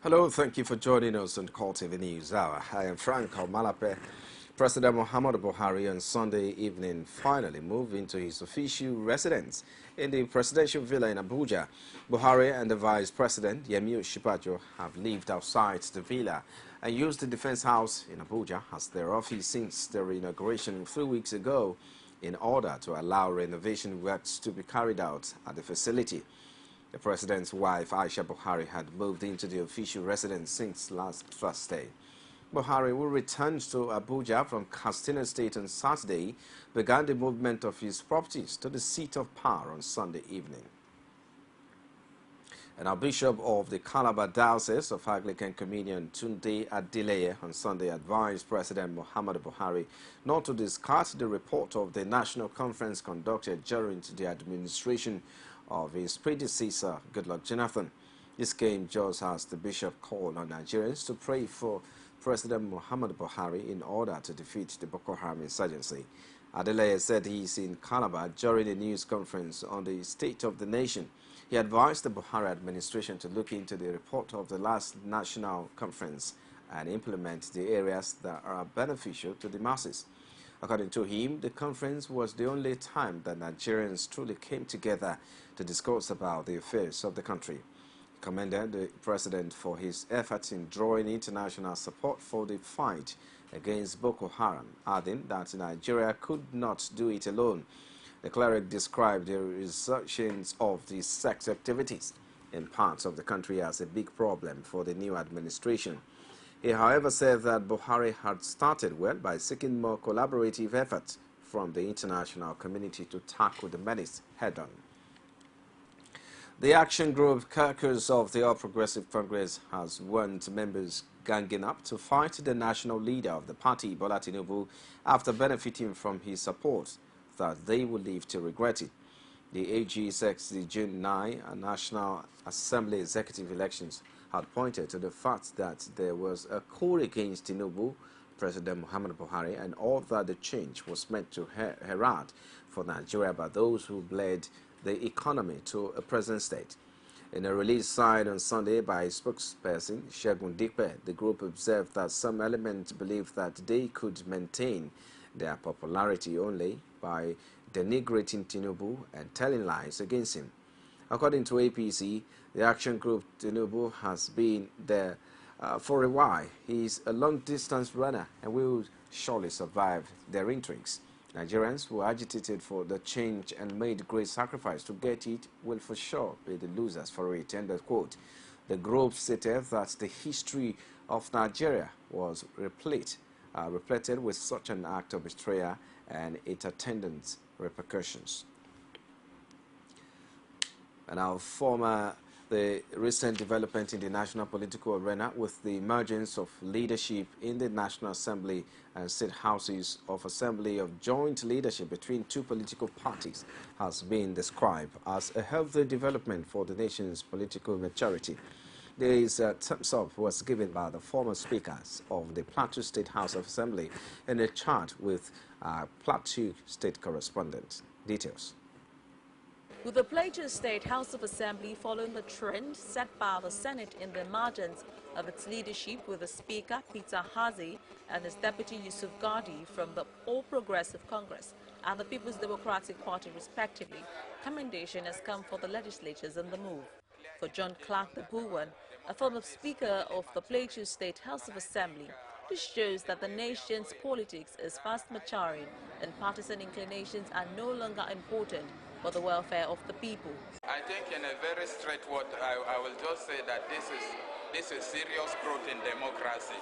Hello, thank you for joining us on CoreTV News Hour. I am Frank Malape. President Muhammadu Buhari on Sunday evening finally moved into his official residence in the presidential villa in Abuja. Buhari and the Vice President, Yemi Osinbajo, have lived outside the villa and used the Defense House in Abuja as their office since their inauguration 3 weeks ago in order to allow renovation works to be carried out at the facility. The president's wife, Aisha Buhari, had moved into the official residence since last Thursday. Buhari, who returned to Abuja from Katsina State on Saturday, began the movement of his properties to the seat of power on Sunday evening. And our Bishop of the Calabar Diocese of Anglican Communion, Tunde Adeleye, on Sunday advised President Muhammadu Buhari not to discard the report of the national conference conducted during the administration of his predecessor, Goodluck Jonathan. This came just as the bishop called on Nigerians to pray for President Muhammadu Buhari in order to defeat the Boko Haram insurgency. Adeleye said he is in Calabar during a news conference on the state of the nation. He advised the Buhari administration to look into the report of the last national conference and implement the areas that are beneficial to the masses. According to him, the conference was the only time that Nigerians truly came together to discuss about the affairs of the country. He commended the president for his efforts in drawing international support for the fight against Boko Haram, adding that Nigeria could not do it alone. The cleric described the resurgence of the sex activities in parts of the country as a big problem for the new administration. He, however, said that Buhari had started well by seeking more collaborative efforts from the international community to tackle the menace head-on. The action group Caucus of the All Progressive Congress has warned members ganging up to fight the national leader of the party, Bola Tinubu, after benefiting from his support, that they will live to regret it. The AG says the June 9 National Assembly executive elections had pointed to the fact that there was a coup against Tinubu, President Muhammadu Buhari, and all that the change was meant to herald for Nigeria by those who bled the economy to a present state. In a release signed on Sunday by a spokesperson, Segun Dipe, the group observed that some elements believed that they could maintain their popularity only by denigrating Tinubu and telling lies against him. According to APC, the action group Tinubu has been there for a while. He is a long-distance runner and will surely survive their intrigues. Nigerians who agitated for the change and made great sacrifice to get it will for sure be the losers for it. End of quote. The group stated that the history of Nigeria was repleted with such an act of betrayal and its attendant repercussions. And now, the recent development in the national political arena with the emergence of leadership in the National Assembly and state houses of assembly of joint leadership between two political parties has been described as a healthy development for the nation's political maturity. This thumbs up was given by the former speakers of the Plateau State House of Assembly in a chat with Plateau State correspondent. Details. With the Plateau State House of Assembly following the trend set by the Senate in the emergence of its leadership with the Speaker, Peter Hazy, and his Deputy Yusuf Gadi from the All Progressive Congress and the People's Democratic Party respectively, commendation has come for the legislatures in the move. For John Clark the Bulwan, a former Speaker of the Plateau State House of Assembly, this shows that the nation's politics is fast maturing and partisan inclinations are no longer important for the welfare of the people. I think in a very straight word, I will just say that this is serious growth in democracy,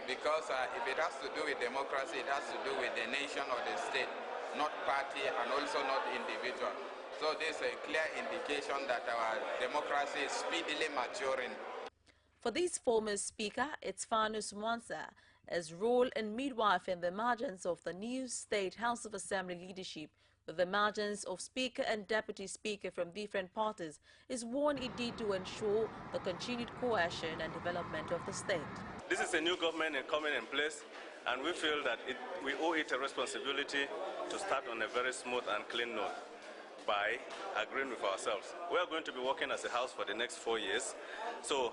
because if it has to do with democracy, it has to do with the nation or the state, not party and also not individual. So this is a clear indication that our democracy is speedily maturing. For this former speaker, it's Fanus Mwansa, his role in midwifing the emergence of the new State House of Assembly leadership with the emergence of Speaker and Deputy Speaker from different parties is one it did to ensure the continued cohesion and development of the state. This is a new government coming in place, and we feel that we owe it a responsibility to start on a very smooth and clean note by agreeing with ourselves. We are going to be working as a house for the next 4 years. So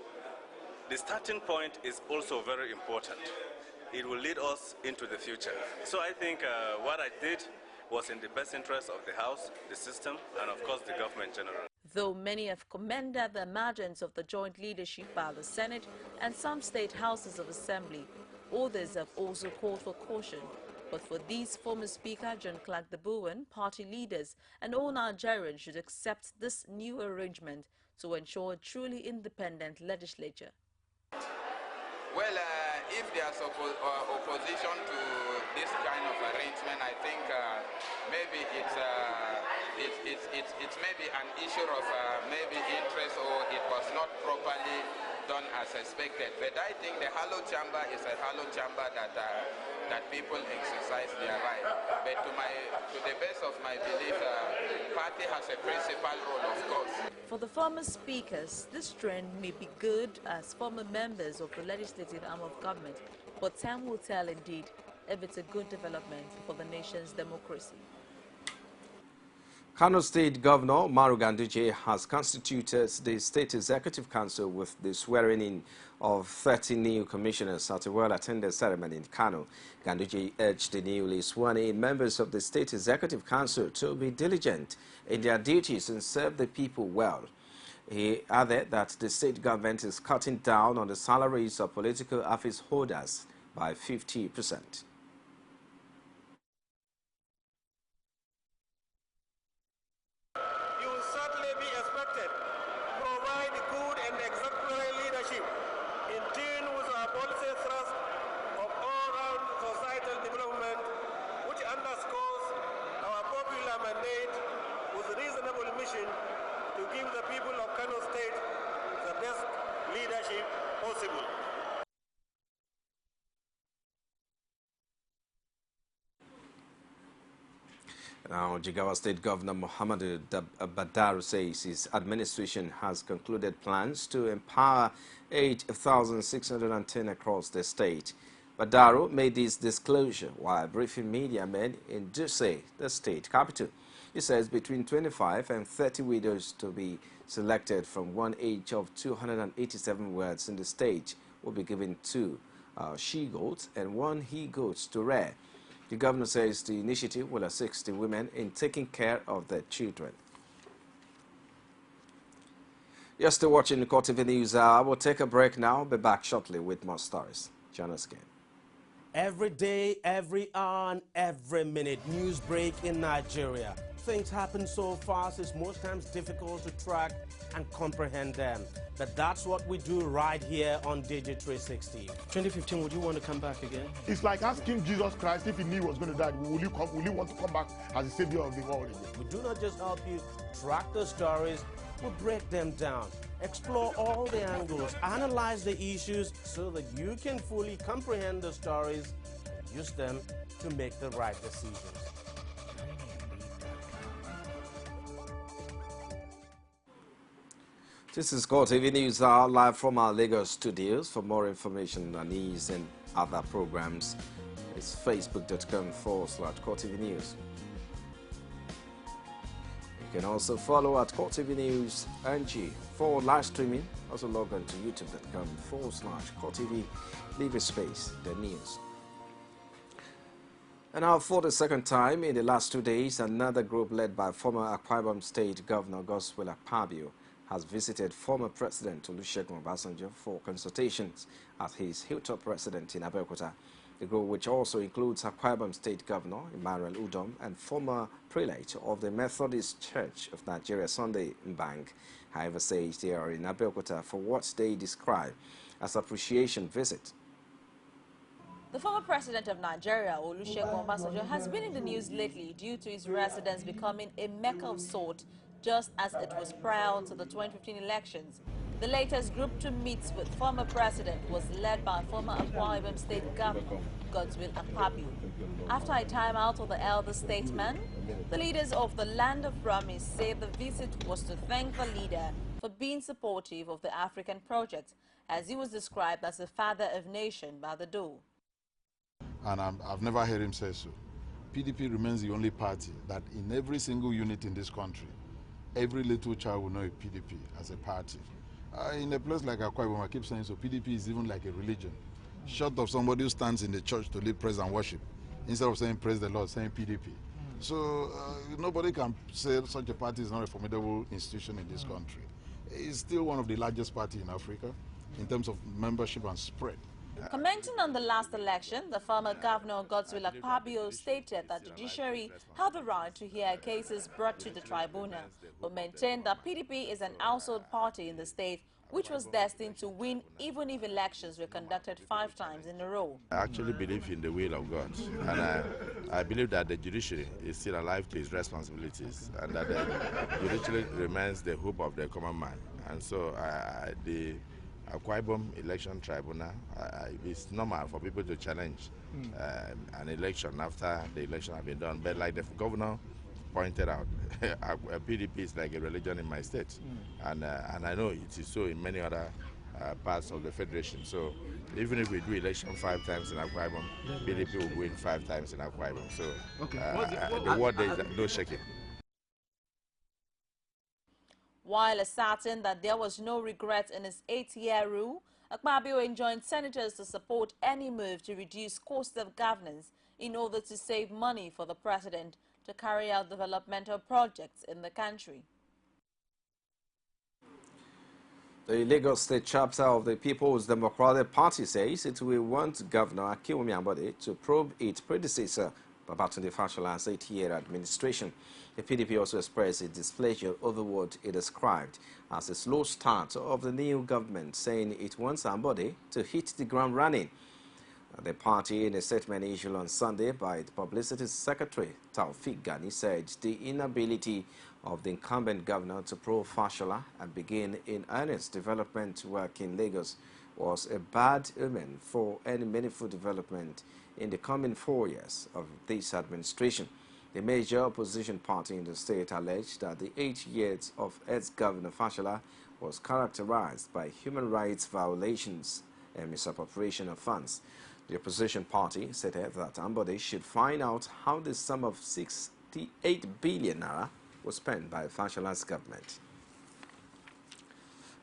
the starting point is also very important. It will lead us into the future. So I think what I did was in the best interest of the House, the system, and of course the government generally. Though many have commended the emergence of the joint leadership by the Senate and some state houses of assembly, others have also called for caution. But for these, former Speaker John Clark Bowen, party leaders and all Nigerians should accept this new arrangement to ensure a truly independent legislature. Well, if there's opposition to this kind of arrangement, I think maybe it's maybe an issue of maybe interest, or it was not properly done as expected. But I think the hollow chamber is a hollow chamber that people exercise their right. But to the best of my belief, party has a principal role, of course. For the former speakers, this trend may be good as former members of the legislative arm of government, but time will tell indeed if it's a good development for the nation's democracy. Kano State Governor Umaru Ganduje has constituted the State Executive Council with the swearing-in of 30 new commissioners at a well-attended ceremony in Kano. Ganduje urged the newly sworn-in members of the State Executive Council to be diligent in their duties and serve the people well. He added that the state government is cutting down on the salaries of political office holders by 50%. To give the people of Kano State the best leadership possible. Now, Jigawa State Governor Muhammadu Badaru says his administration has concluded plans to empower 8,610 across the state. Badaru made this disclosure while briefing media men in Duse, the state capital. He says between 25 and 30 widows to be selected from one age of 287 words in the state will be given 2 she-goats and 1 he-goat to rear. The governor says the initiative will assist the women in taking care of their children. You're still watching the CoreTV News. I will take a break now. I'll be back shortly with more stories. Join us again. Every day, every hour, and every minute, news break in Nigeria. Things happen so fast, it's most times difficult to track and comprehend them. But that's what we do right here on Digi 360. 2015, would you want to come back again? It's like asking Jesus Christ if he knew he was going to die, will you want to come back as the savior of the world again? We do not just help you track the stories, we break them down, explore all the angles, analyze the issues so that you can fully comprehend the stories and use them to make the right decisions. This is CoreTV News live from our Lagos studios. For more information on these and other programs, it's facebook.com/CoreTV News. You can also follow at CoreTV News NG for live streaming. Also log on to youtube.com/CoreTV. Leave a space, the news. And now for the second time in the last 2 days, another group led by former Akwa Ibom State Governor Godswill Akpabio has visited former President Olusegun Obasanjo for consultations at his hilltop residence in Abeokuta. The group, which also includes Akwa Ibom State Governor Emmanuel Udom and former prelate of the Methodist Church of Nigeria, Sunday Mbank, however, says they are in Abeokuta for what they describe as appreciation visit. The former president of Nigeria, Olusegun Obasanjo, has been in the news lately due to his residence becoming a mecca of sort, just as it was prior to the 2015 elections. The latest group to meet with former president was led by former Akwa Ibom State Governor Godswill Akpabio. After a time out of the elder statesman, the leaders of the Land of Promise say the visit was to thank the leader for being supportive of the African project, as he was described as the father of nation by the Dole. And I've never heard him say so. PDP remains the only party that in every single unit in this country, every little child will know a PDP as a party. In a place like Akwa Ibom, I keep saying so, PDP is even like a religion. Short of somebody who stands in the church to lead praise and worship, instead of saying praise the Lord, saying PDP. So nobody can say such a party is not a formidable institution in this country. It's still one of the largest parties in Africa in terms of membership and spread. Commenting on the last election, the former governor Godswill Akpabio stated that the judiciary have the right to hear cases brought to the tribunal, but maintained that PDP is an household party in the state which was destined to win even if elections were conducted 5 times in a row. I actually believe in the will of God, and I believe that the judiciary is still alive to its responsibilities, and that the judiciary remains the hope of the common man. And so the Akwa Ibom Election Tribunal, it's normal for people to challenge an election after the election has been done. But like the governor pointed out, PDP is like a religion in my state, and I know it is so in many other parts of the federation. So even if we do election 5 times in Akwa Ibom, PDP will win 5 times in Akwa Ibom. So the word is no shaking. While asserting that there was no regret in his 8-year rule, Akpabio enjoined senators to support any move to reduce cost of governance in order to save money for the president to carry out developmental projects in the country. The Lagos State chapter of the People's Democratic Party says it will want Governor Akinwumi Ambode to probe its predecessor, Babatunde Fashola's 8-year administration. The PDP also expressed its displeasure over what it described as a slow start of the new government, saying it wants Ambode to hit the ground running. The party, in a statement issued on Sunday by its publicity secretary, Taufik Gani, said the inability of the incumbent governor to probe Fashola and begin in earnest development work in Lagos was a bad omen for any meaningful development in the coming 4 years of this administration. The major opposition party in the state alleged that the 8 years of ex-governor Fashola was characterized by human rights violations and misappropriation of funds. The opposition party stated that Ambode should find out how the sum of 68 billion naira was spent by Fashola's government.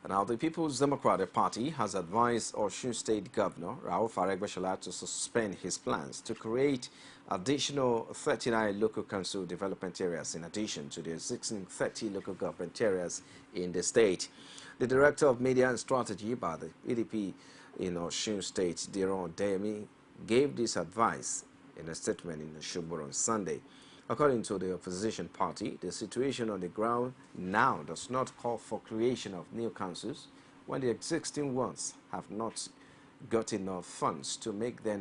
Now, the People's Democratic Party has advised Osun State Governor Rauf Aregbesola to suspend his plans to create additional 39 local council development areas in addition to the existing 30 local government areas in the state. The Director of Media and Strategy by the PDP in Osun State, Diron Demi, gave this advice in a statement in Osogbo on Sunday. According to the opposition party, the situation on the ground now does not call for creation of new councils when the existing ones have not got enough funds to make their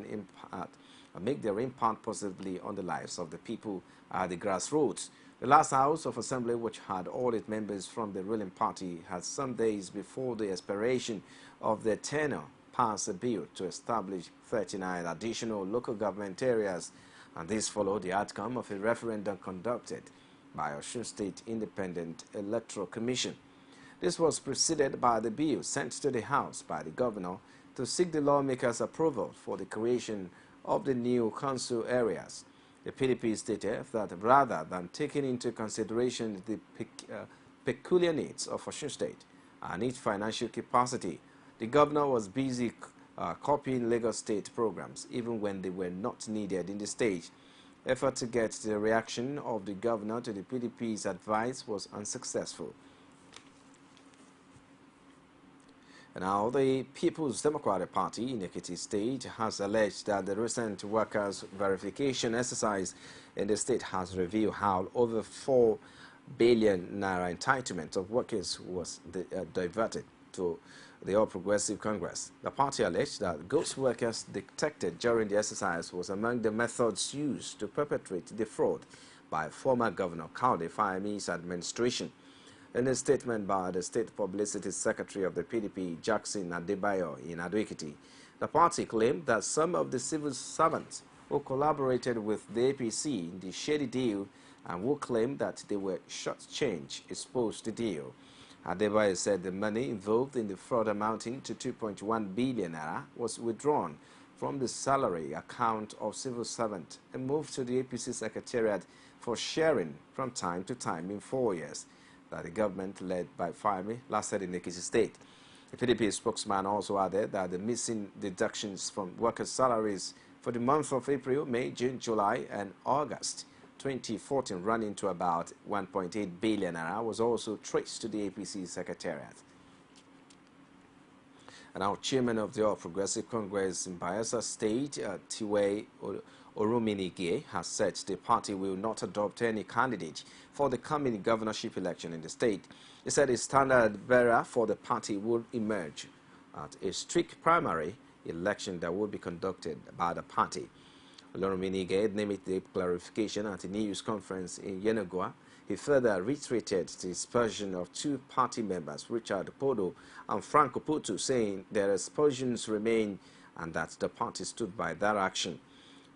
impact positively on the lives of the people at the grassroots. The last House of Assembly, which had all its members from the ruling party, had some days before the expiration of their tenure passed a bill to establish 39 additional local government areas, and this followed the outcome of a referendum conducted by Osun State Independent Electoral Commission. This was preceded by the bill sent to the House by the governor to seek the lawmakers' approval for the creation of the new council areas. The PDP stated that rather than taking into consideration the peculiar needs of Osun State and its financial capacity, the governor was busy copying Lagos State programs, even when they were not needed in the state. Effort to get the reaction of the governor to the PDP's advice was unsuccessful. Now, the People's Democratic Party in Ekiti State has alleged that the recent workers' verification exercise in the state has revealed how over 4 billion naira entitlement of workers was diverted to the All Progressive Congress. The party alleged that ghost workers detected during the exercise was among the methods used to perpetrate the fraud by former Governor Kaude Fayemi's administration. In a statement by the State Publicity Secretary of the PDP, Jackson Adebayo in Ado-Ekiti, the party claimed that some of the civil servants who collaborated with the APC in the shady deal and who claimed that they were shortchanged exposed the deal. Adebayo said the money involved in the fraud amounting to 2.1 billion naira was withdrawn from the salary account of civil servants and moved to the APC Secretariat for sharing from time to time in 4 years that the government led by Fayemi lasted in Ekiti State. The PDP spokesman also added that the missing deductions from workers' salaries for the month of April, May, June, July, and August 2014 running to about 1.8 billion naira was also traced to the APC secretariat. And our chairman of the All Progressive Congress in Bayelsa State, Tiwe Orominige, has said the party will not adopt any candidate for the coming governorship election in the state. He said a standard bearer for the party would emerge at a strict primary election that would be conducted by the party. Orominige made the clarification at a news conference in Yenagoa. He further reiterated the expulsion of two party members, Richard Podo and Franco Putu, saying their expulsions remain and that the party stood by that action.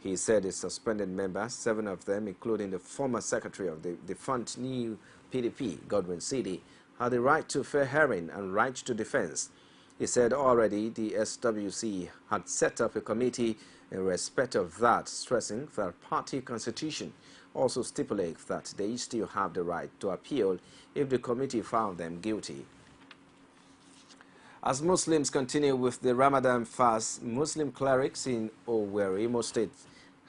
He said the suspended members, 7 of them, including the former secretary of the defunct new PDP, Godwin Sidi, had the right to fair hearing and right to defense. He said already the SWC had set up a committee in respect of that, stressing that party constitution also stipulates that they still have the right to appeal if the committee found them guilty. As Muslims continue with the Ramadan fast, Muslim clerics in Owerri, Imo State,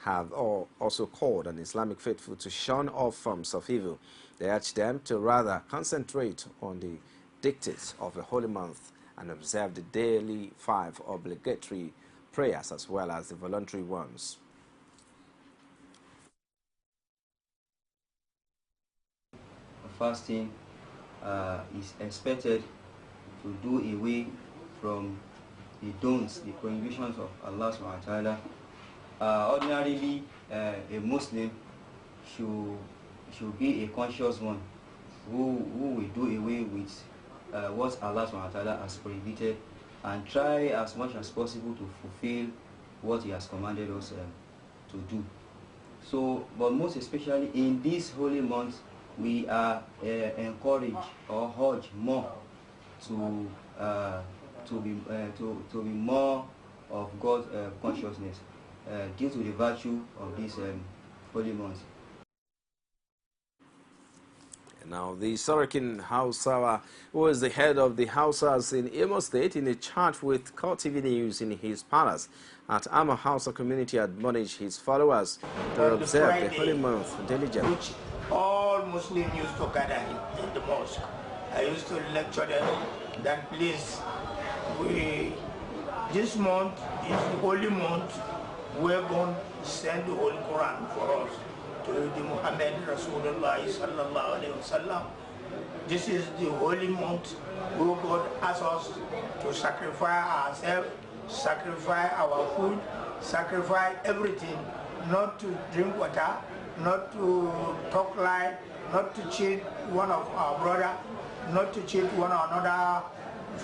have also called on Islamic faithful to shun all forms of evil. They urge them to rather concentrate on the dictates of the holy month and observe the daily 5 obligatory prayers as well as the voluntary ones. Fasting is expected to do away from the don'ts, the prohibitions of Allah subhanahu wa ta'ala. Ordinarily, a Muslim should be a conscious one who will do away with what Allah subhanahu wa ta'ala has prohibited and try as much as possible to fulfill what He has commanded us to do. So, but most especially in this holy month, we are encouraged or urged more to be more of God's consciousness due to the virtue of this holy month. Now, the Sorokin Hausawa, who is the head of the Hausas in Imo State, in a chat with CoreTV News in his palace at Ama Hausa community, admonished his followers to observe the holy month diligently. Which all Muslims used to gather in the mosque. I used to lecture them that please, this month is the holy month. We're going to send the Holy Quran for us to the Muhammad Rasulullah sallallahu alaihi wasallam. This is the holy month where God asks us to sacrifice ourselves, sacrifice our food, sacrifice everything, not to drink water, not to talk lie, not to cheat one of our brother, not to cheat one another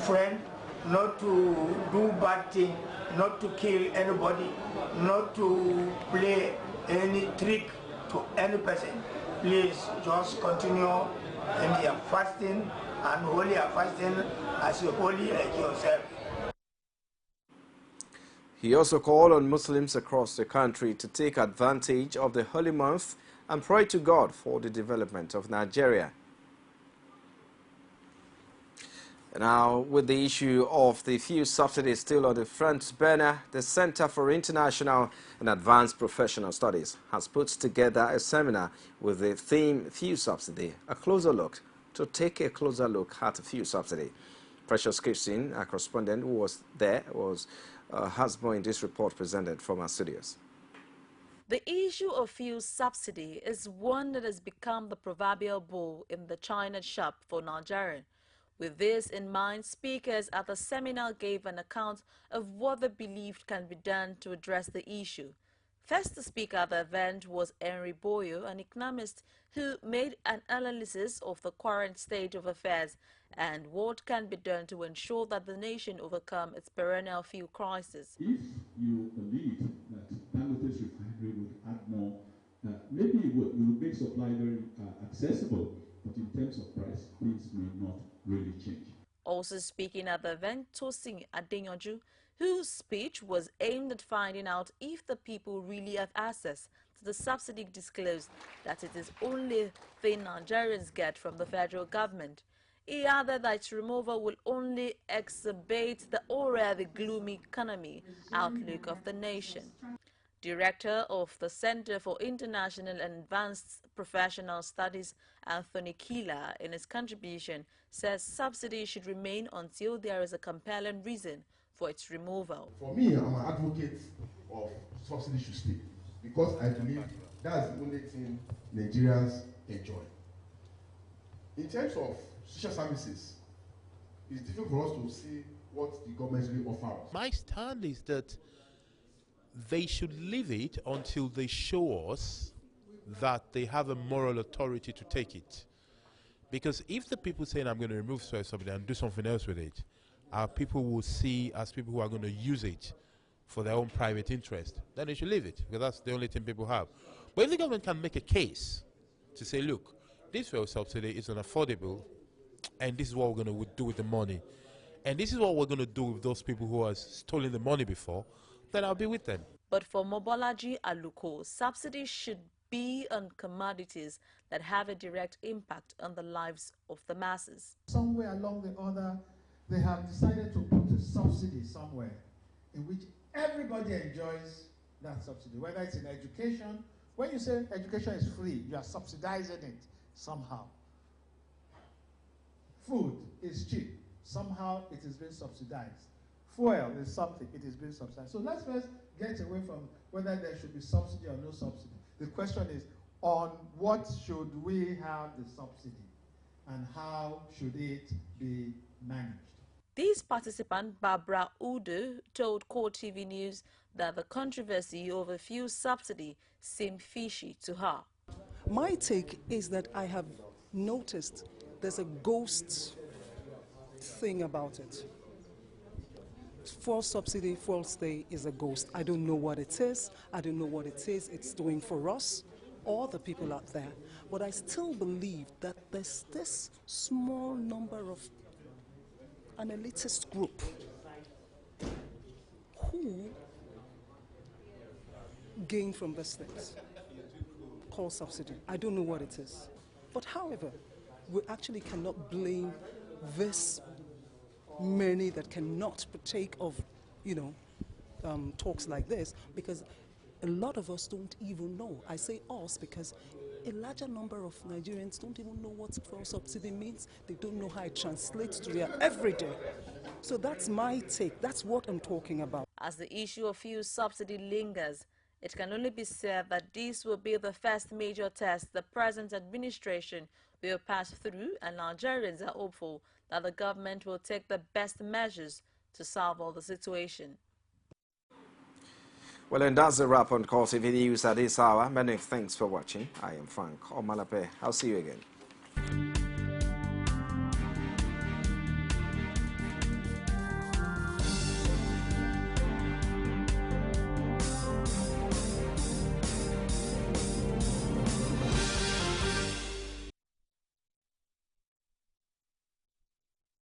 friend, not to do bad thing, not to kill anybody, not to play any trick to any person. Please just continue in your fasting and holy fasting as you holy like yourself. He also called on Muslims across the country to take advantage of the holy month and pray to God for the development of Nigeria. Now, with the issue of the fuel subsidy still on the front burner, the Center for International and Advanced Professional Studies has put together a seminar with the theme Fuel Subsidy, to take a closer look at fuel subsidy. Precious Christine, our correspondent who was there, has more in this report presented from our studios. The issue of fuel subsidy is one that has become the proverbial bull in the china shop for Nigeria. With this in mind, speakers at the seminar gave an account of what they believed can be done to address the issue. First to speak at the event was Henry Boyo, an economist who made an analysis of the current state of affairs and what can be done to ensure that the nation overcome its perennial fuel crisis. If you believe that Dangote's refinery would add more, maybe it would make supply very accessible, but in terms of price, things may not really change. Also speaking at the event, Tosin Adeyanju, whose speech was aimed at finding out if the people really have access to the subsidy, disclosed that it is only thing Nigerians get from the federal government. He added that its removal will only exacerbate the already gloomy economy outlook of the nation. Director of the Center for International and Advanced Professional Studies, Anthony Keeler, in his contribution, says subsidy should remain until there is a compelling reason for its removal. For me, I'm an advocate of subsidy should stay because I believe that's the only thing Nigerians enjoy. In terms of social services, it's difficult for us to see what the government really offers us. My stand is that they should leave it until they show us that they have a moral authority to take it. Because if the people saying I'm going to remove fuel subsidy and do something else with it, our people will see as people who are going to use it for their own private interest, then they should leave it, because that's the only thing people have. But if the government can make a case to say, look, this fuel subsidy is unaffordable, and this is what we're going to do with the money, and this is what we're going to do with those people who have stolen the money before, then I'll be with them. But for Mobolaji Aluko, subsidies should be on commodities that have a direct impact on the lives of the masses. Somewhere along the other, they have decided to put a subsidy somewhere in which everybody enjoys that subsidy, whether it's in education. When you say education is free, you are subsidizing it somehow. Food is cheap. Somehow it is being subsidized. Fuel is something, it is being subsidized. So let's first get away from whether there should be subsidy or no subsidy. The question is, on what should we have the subsidy and how should it be managed? These participant, Barbara Udu, told CoreTV News that the controversy over fuel subsidy seemed fishy to her. My take is that I have noticed there's a ghost thing about it. Fuel subsidy, fuel stay is a ghost. I don't know what it is. I don't know what it is it's doing for us or the people out there. But I still believe that there's this small number of an elitist group who gain from these things called subsidy. I don't know what it is. But however, we actually cannot blame this many that cannot partake of, talks like this, because a lot of us don't even know. I say us because a larger number of Nigerians don't even know what fuel subsidy means. They don't know how it translates to their everyday. So that's my take. That's what I'm talking about. As the issue of fuel subsidy lingers, it can only be said that this will be the first major test the present administration will pass through, and Nigerians are hopeful that the government will take the best measures to solve all the situation. Well, and that's a wrap on CoreTV News at this hour. Many thanks for watching. I am Frank Omalape. I'll see you again.